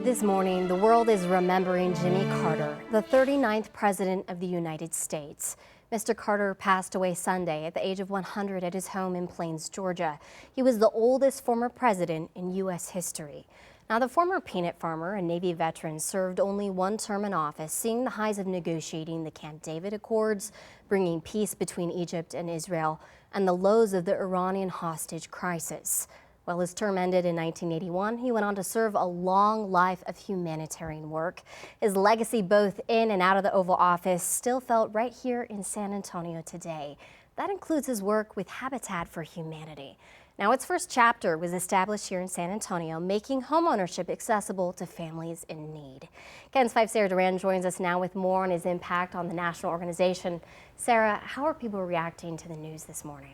This morning, the world is remembering Jimmy Carter, the 39th President of the United States. Mr. Carter passed away Sunday at the age of 100 at his home in Plains, Georgia. He was the oldest former president in U.S. history. Now, the former peanut farmer and Navy veteran served only one term in office, seeing the highs of negotiating the Camp David Accords, bringing peace between Egypt and Israel, and the lows of the Iranian hostage crisis. While his term ended in 1981, he went on to serve a long life of humanitarian work. His legacy both in and out of the Oval Office still felt right here in San Antonio today. That includes his work with Habitat for Humanity. Now, its first chapter was established here in San Antonio, making homeownership accessible to families in need. KENS 5's Sarah Duran joins us now with more on his impact on the national organization. Sarah, how are people reacting to the news this morning?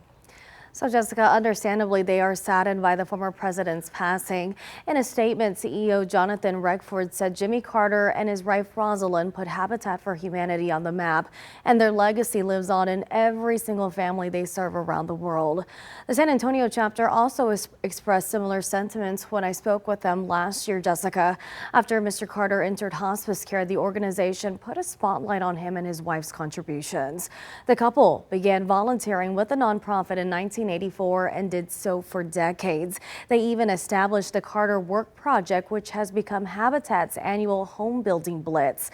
So, Jessica, understandably, they are saddened by the former president's passing. In a statement, CEO Jonathan Redford said Jimmy Carter and his wife Rosalind put Habitat for Humanity on the map, and their legacy lives on in every single family they serve around the world. The San Antonio chapter also expressed similar sentiments when I spoke with them last year, Jessica. After Mr. Carter entered hospice care, the organization put a spotlight on him and his wife's contributions. The couple began volunteering with the nonprofit in 1984 and did so for decades. They even established the Carter Work Project, which has become Habitat's annual home building blitz.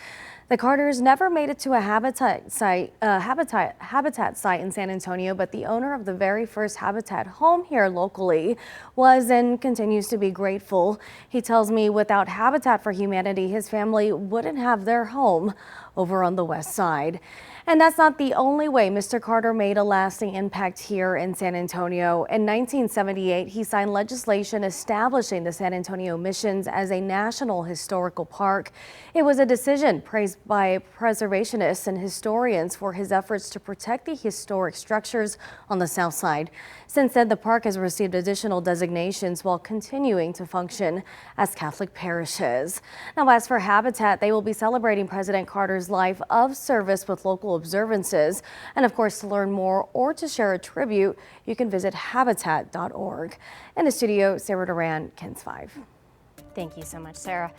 The Carters never made it to a Habitat site in San Antonio, but the owner of the very first Habitat home here locally was and continues to be grateful. He tells me without Habitat for Humanity, his family wouldn't have their home over on the west side. And that's not the only way Mr. Carter made a lasting impact here in San Antonio. In 1978, he signed legislation establishing the San Antonio Missions as a national historical park. It was a decision praised by preservationists and historians for his efforts to protect the historic structures on the south side. Since then, the park has received additional designations while continuing to function as Catholic parishes. Now, as for Habitat, they will be celebrating President Carter's life of service with local observances. And of course, to learn more or to share a tribute, you can visit habitat.org. In the studio, Sarah Duran, KENS 5. Thank you so much, Sarah.